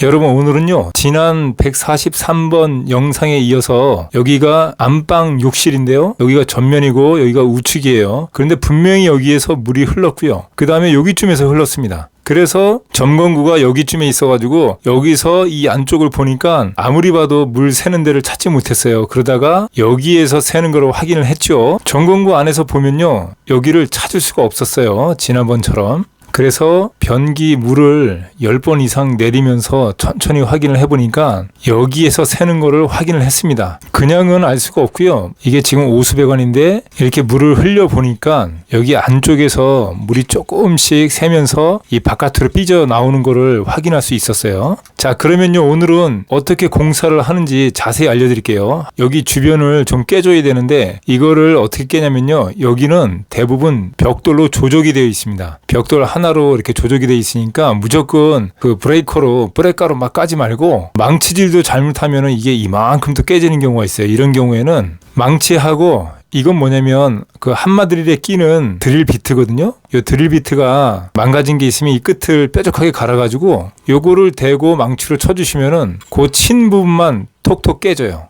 여러분, 오늘은요 지난 143번 영상에 이어서 여기가 안방 욕실인데요, 여기가 전면이고 여기가 우측이에요. 그런데 분명히 여기에서 물이 흘렀고요, 그 다음에 여기쯤에서 흘렀습니다. 그래서 점검구가 여기쯤에 있어가지고 여기서 이 안쪽을 보니까 아무리 봐도 물 새는 데를 찾지 못했어요. 그러다가 여기에서 새는 걸 확인을 했죠. 점검구 안에서 보면요 여기를 찾을 수가 없었어요, 지난번처럼. 그래서 변기 물을 10번 이상 내리면서 천천히 확인을 해보니까 여기에서 새는 거를 확인을 했습니다. 그냥은 알 수가 없고요, 이게 지금 오수배관인데 이렇게 물을 흘려보니까 여기 안쪽에서 물이 조금씩 새면서 이 바깥으로 삐져 나오는 거를 확인할 수 있었어요. 자, 그러면요 오늘은 어떻게 공사를 하는지 자세히 알려드릴게요. 여기 주변을 좀 깨줘야 되는데 이거를 어떻게 깨냐면요, 여기는 대부분 벽돌로 조적이 되어 있습니다. 벽돌 하나로 이렇게 조적이 되어 있으니까 무조건 그 브레이커로 브레이커로 막 까지 말고, 망치질도 잘못하면 이게 이만큼 또 깨지는 경우가 있어요. 이런 경우에는 망치하고, 이건 뭐냐면 그 한마드릴에 끼는 드릴 비트거든요. 이 드릴 비트가 망가진 게 있으면 이 끝을 뾰족하게 갈아가지고 요거를 대고 망치로 쳐주시면은 그 친 부분만 톡톡 깨져요.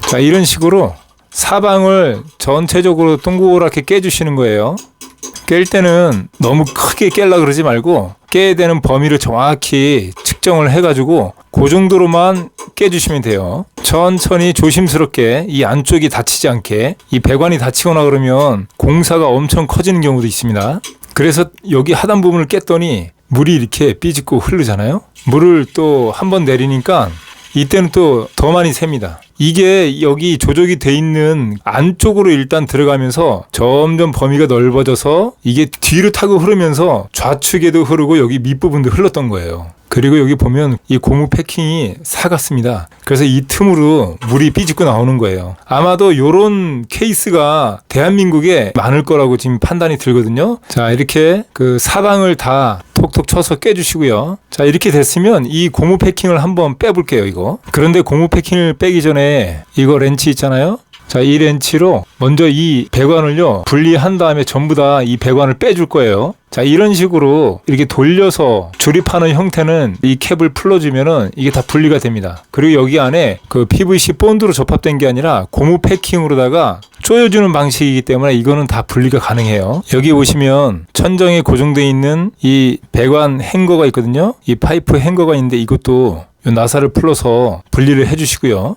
자, 이런 식으로 사방을 전체적으로 동그랗게 깨주시는 거예요. 깰 때는 너무 크게 깰라 그러지 말고 깨야 되는 범위를 정확히 측정을 해가지고 그 정도로만 깨주시면 돼요. 천천히 조심스럽게, 이 안쪽이 다치지 않게. 이 배관이 다치거나 그러면 공사가 엄청 커지는 경우도 있습니다. 그래서 여기 하단 부분을 깼더니 물이 이렇게 삐집고 흐르잖아요. 물을 또 한 번 내리니까 이때는 또 더 많이 셉니다. 이게 여기 조적이 돼 있는 안쪽으로 일단 들어가면서 점점 범위가 넓어져서 이게 뒤로 타고 흐르면서 좌측에도 흐르고 여기 밑부분도 흘렀던 거예요. 그리고 여기 보면 이 고무 패킹이 사갔습니다. 그래서 이 틈으로 물이 삐집고 나오는 거예요. 아마도 이런 케이스가 대한민국에 많을 거라고 지금 판단이 들거든요. 자, 이렇게 그 사방을 다 톡톡 쳐서 깨주시고요. 자, 이렇게 됐으면 이 고무 패킹을 한번 빼볼게요, 이거. 그런데 고무 패킹을 빼기 전에 이거 렌치 있잖아요. 자, 이 렌치로 먼저 이 배관을요 분리한 다음에 전부 다 이 배관을 빼줄 거예요. 자, 이런 식으로 이렇게 돌려서 조립하는 형태는 이 캡을 풀어주면은 이게 다 분리가 됩니다. 그리고 여기 안에 그 PVC 본드로 접합된 게 아니라 고무 패킹으로다가 조여주는 방식이기 때문에 이거는 다 분리가 가능해요. 여기 보시면 천정에 고정되어 있는 이 배관 행거가 있거든요. 이 파이프 행거가 있는데 이것도 이 나사를 풀어서 분리를 해주시고요.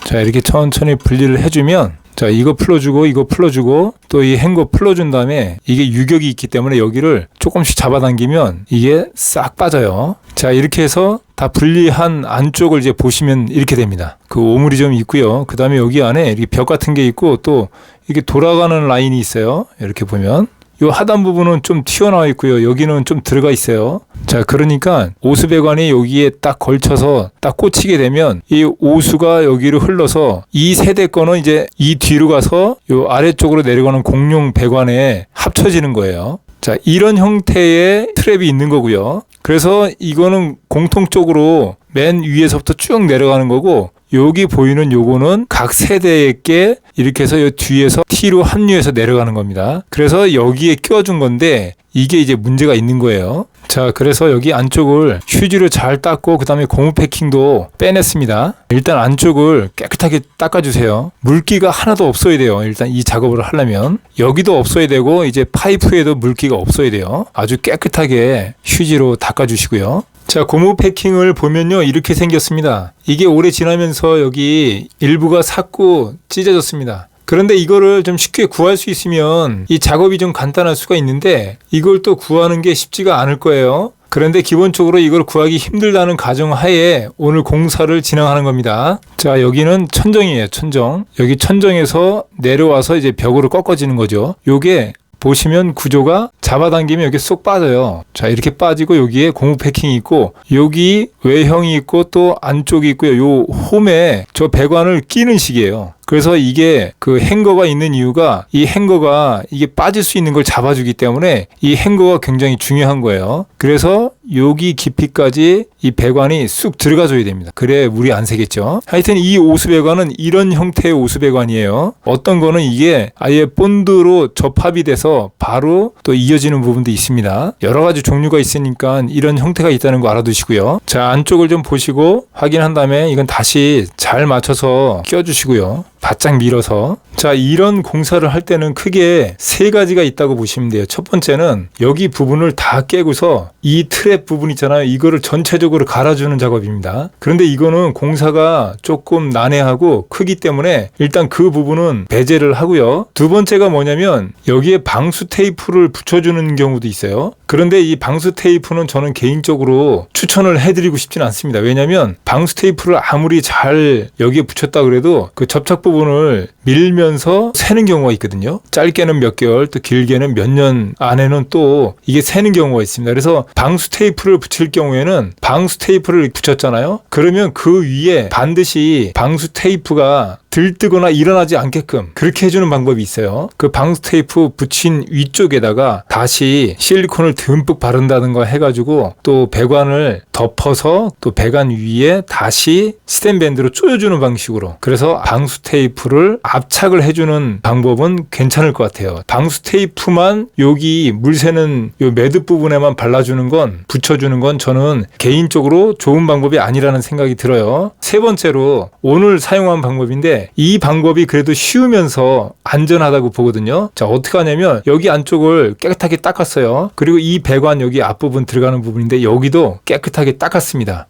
자, 이렇게 천천히 분리를 해주면, 자, 이거 풀어주고 또 이 행거 풀어준 다음에 이게 유격이 있기 때문에 여기를 조금씩 잡아당기면 이게 싹 빠져요. 자, 이렇게 해서 다 분리한 안쪽을 이제 보시면 이렇게 됩니다. 그 오물이 좀 있고요. 그 다음에 여기 안에 이렇게 벽 같은 게 있고 또 이게 돌아가는 라인이 있어요. 이렇게 보면 이 하단 부분은 좀 튀어나와 있고요, 여기는 좀 들어가 있어요. 자, 그러니까 오수배관이 여기에 딱 걸쳐서 딱 꽂히게 되면 이 오수가 여기로 흘러서 이 세대 거는 이제 이 뒤로 가서 이 아래쪽으로 내려가는 공용 배관에 합쳐지는 거예요. 자, 이런 형태의 트랩이 있는 거고요. 그래서 이거는 공통적으로 맨 위에서부터 쭉 내려가는 거고, 여기 보이는 요거는 각 세대에게 이렇게 해서 요 뒤에서 T로 합류해서 내려가는 겁니다. 그래서 여기에 끼워준 건데 이게 이제 문제가 있는 거예요. 자, 그래서 여기 안쪽을 휴지로 잘 닦고 그 다음에 고무 패킹도 빼냈습니다. 일단 안쪽을 깨끗하게 닦아주세요. 물기가 하나도 없어야 돼요. 일단 이 작업을 하려면 여기도 없어야 되고 이제 파이프에도 물기가 없어야 돼요. 아주 깨끗하게 휴지로 닦아주시고요. 자, 고무 패킹을 보면요 이렇게 생겼습니다. 이게 오래 지나면서 여기 일부가 삭고 찢어졌습니다. 그런데 이거를 좀 쉽게 구할 수 있으면 이 작업이 좀 간단할 수가 있는데 이걸 또 구하는 게 쉽지가 않을 거예요. 그런데 기본적으로 이걸 구하기 힘들다는 가정하에 오늘 공사를 진행하는 겁니다. 자, 여기는 천정이에요, 천정. 여기 천정에서 내려와서 이제 벽으로 꺾어지는 거죠. 요게 보시면 구조가 잡아당기면 여기 쏙 빠져요. 자, 이렇게 빠지고 여기에 고무 패킹이 있고 여기 외형이 있고 또 안쪽이 있고요. 요 홈에 저 배관을 끼는 식이에요. 그래서 이게 그 행거가 있는 이유가 이 행거가 이게 빠질 수 있는 걸 잡아주기 때문에 이 행거가 굉장히 중요한 거예요. 그래서 여기 깊이까지 이 배관이 쑥 들어가줘야 됩니다. 그래 물이 안 새겠죠. 하여튼 이 오수배관은 이런 형태의 오수배관이에요. 어떤 거는 이게 아예 본드로 접합이 돼서 바로 또 이어지는 부분도 있습니다. 여러 가지 종류가 있으니까 이런 형태가 있다는 거 알아두시고요. 자, 안쪽을 좀 보시고 확인한 다음에 이건 다시 잘 맞춰서 끼워주시고요. 바짝 밀어서. 자, 이런 공사를 할 때는 크게 세 가지가 있다고 보시면 돼요. 첫 번째는 여기 부분을 다 깨고서 이 트랩 부분 있잖아요. 이거를 전체적으로 갈아주는 작업입니다. 그런데 이거는 공사가 조금 난해하고 크기 때문에 일단 그 부분은 배제를 하고요. 두 번째가 뭐냐면 여기에 방수 테이프를 붙여주는 경우도 있어요. 그런데 이 방수 테이프는 저는 개인적으로 추천을 해드리고 싶진 않습니다. 왜냐하면 방수 테이프를 아무리 잘 여기에 붙였다 그래도 그 접착 부분을 밀면서 새는 경우가 있거든요. 짧게는 몇 개월, 또 길게는 몇 년 안에는 또 이게 새는 경우가 있습니다. 그래서 방수 테이프를 붙일 경우에는 방수 테이프를 붙였잖아요. 그러면 그 위에 반드시 방수 테이프가 들뜨거나 일어나지 않게끔 그렇게 해주는 방법이 있어요. 그 방수 테이프 붙인 위쪽에다가 다시 실리콘을 듬뿍 바른다든가 해가지고 또 배관을 덮어서 또 배관 위에 다시 스텐밴드로 조여주는 방식으로, 그래서 방수 테이프를 압착을 해주는 방법은 괜찮을 것 같아요. 방수 테이프만 여기 물 새는 요 매듭 부분에만 발라주는 건, 붙여주는 건 저는 개인적으로 좋은 방법이 아니라는 생각이 들어요. 세 번째로 오늘 사용한 방법인데 이 방법이 그래도 쉬우면서 안전하다고 보거든요. 자, 어떻게 하냐면 여기 안쪽을 깨끗하게 닦았어요. 그리고 이 배관 여기 앞부분 들어가는 부분인데 여기도 깨끗하게 닦았습니다.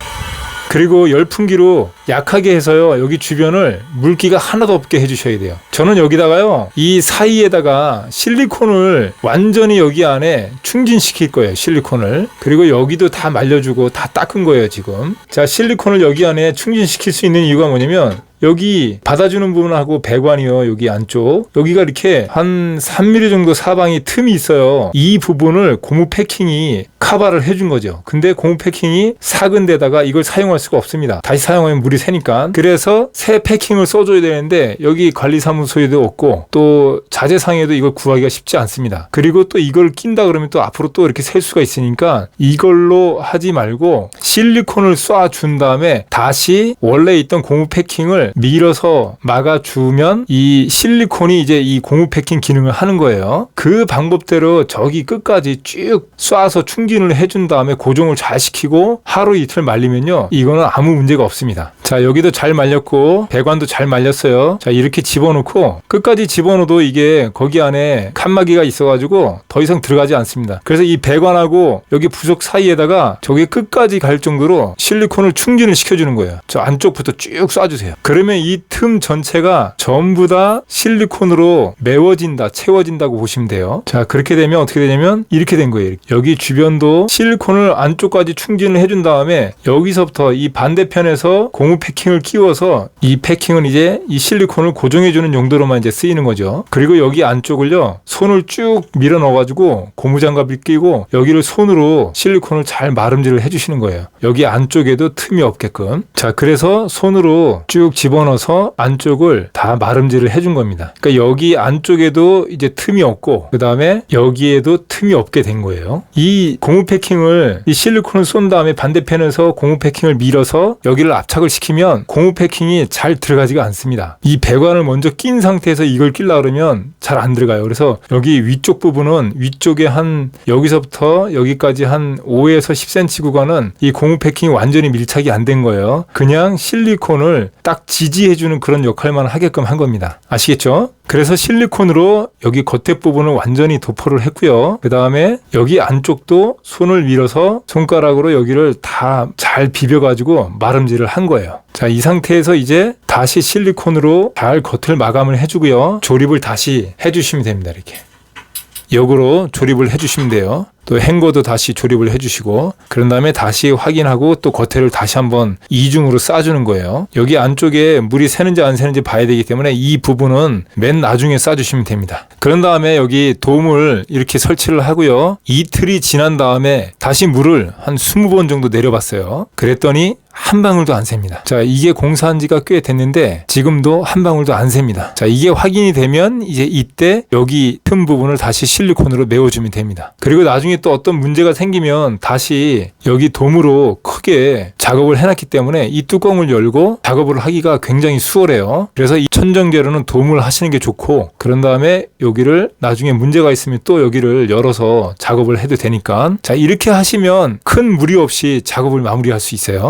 그리고 열풍기로 약하게 해서요, 여기 주변을 물기가 하나도 없게 해주셔야 돼요. 저는 여기다가요, 이 사이에다가 실리콘을 완전히 여기 안에 충진시킬 거예요. 실리콘을. 그리고 여기도 다 말려주고 다 닦은 거예요, 지금. 자, 실리콘을 여기 안에 충진시킬 수 있는 이유가 뭐냐면 여기 받아주는 부분하고 배관이요, 여기 안쪽 여기가 이렇게 한 3mm 정도 사방이 틈이 있어요. 이 부분을 고무 패킹이 커버를 해준 거죠. 근데 고무 패킹이 삭은 데다가 이걸 사용할 수가 없습니다. 다시 사용하면 물이 새니까. 그래서 새 패킹을 써줘야 되는데 여기 관리사무소에도 없고 또 자재상에도 이걸 구하기가 쉽지 않습니다. 그리고 또 이걸 낀다 그러면 또 앞으로 또 이렇게 셀 수가 있으니까 이걸로 하지 말고 실리콘을 쏴준 다음에 다시 원래 있던 고무 패킹을 밀어서 막아주면 이 실리콘이 이제 이 고무 패킹 기능을 하는 거예요. 그 방법대로 저기 끝까지 쭉 쏴서 충진을 해준 다음에 고정을 잘 시키고 하루 이틀 말리면요, 이거는 아무 문제가 없습니다. 자, 여기도 잘 말렸고 배관도 잘 말렸어요. 자, 이렇게 집어넣고 끝까지 집어넣어도 이게 거기 안에 칸막이가 있어가지고 더 이상 들어가지 않습니다. 그래서 이 배관하고 여기 부속 사이에다가 저기 끝까지 갈 정도로 실리콘을 충진을 시켜주는 거예요. 저 안쪽부터 쭉 쏴주세요. 그러면 이 틈 전체가 전부 다 실리콘으로 메워진다, 채워진다고 보시면 돼요. 자, 그렇게 되면 어떻게 되냐면 이렇게 된 거예요. 여기 주변도 실리콘을 안쪽까지 충진을 해준 다음에 여기서부터 이 반대편에서 고무 패킹을 끼워서 이 패킹은 이제 이 실리콘을 고정해주는 용도로만 이제 쓰이는 거죠. 그리고 여기 안쪽을요, 손을 쭉 밀어 넣어가지고 고무장갑을 끼고 여기를 손으로 실리콘을 잘 마름질을 해주시는 거예요. 여기 안쪽에도 틈이 없게끔. 자, 그래서 손으로 쭉 집어넣어서 안쪽을 다 마름질을 해준 겁니다. 그러니까 여기 안쪽에도 이제 틈이 없고 그 다음에 여기에도 틈이 없게 된 거예요. 이 고무 패킹을, 이 실리콘을 쏜 다음에 반대편에서 고무 패킹을 밀어서 여기를 압착을 시키면 고무 패킹이 잘 들어가지가 않습니다. 이 배관을 먼저 낀 상태에서 이걸 끼려고 그러면 잘 안 들어가요. 그래서 여기 위쪽 부분은 위쪽에 한 여기서부터 여기까지 한 5에서 10cm 구간은 이 고무 패킹이 완전히 밀착이 안 된 거예요. 그냥 실리콘을 딱 지지해주는 그런 역할만 하게끔 한 겁니다. 아시겠죠? 그래서 실리콘으로 여기 겉에 부분을 완전히 도포를 했고요. 그 다음에 여기 안쪽도 손을 밀어서 손가락으로 여기를 다 잘 비벼가지고 마름질을 한 거예요. 자, 이 상태에서 이제 다시 실리콘으로 잘 겉을 마감을 해주고요. 조립을 다시 해주시면 됩니다. 이렇게 역으로 조립을 해주시면 돼요. 또 또 헹궈도 다시 조립을 해주시고 그런 다음에 다시 확인하고 또 겉에를 다시 한번 이중으로 싸주는 거예요. 여기 안쪽에 물이 새는지 안 새는지 봐야 되기 때문에 이 부분은 맨 나중에 싸주시면 됩니다. 그런 다음에 여기 돔을 이렇게 설치를 하고요. 이틀이 지난 다음에 다시 물을 한 20번 정도 내려봤어요. 그랬더니 한 방울도 안 셉니다. 자, 이게 공사한 지가 꽤 됐는데 지금도 한 방울도 안 셉니다. 자, 이게 확인이 되면 이제 이때 여기 틈 부분을 다시 실리콘으로 메워주면 됩니다. 그리고 나중에 또 어떤 문제가 생기면 다시 여기 돔으로 크게 작업을 해놨기 때문에 이 뚜껑을 열고 작업을 하기가 굉장히 수월해요. 그래서 이 천정제로는 돔을 하시는 게 좋고 그런 다음에 여기를 나중에 문제가 있으면 또 여기를 열어서 작업을 해도 되니까 자, 이렇게 하시면 큰 무리 없이 작업을 마무리할 수 있어요.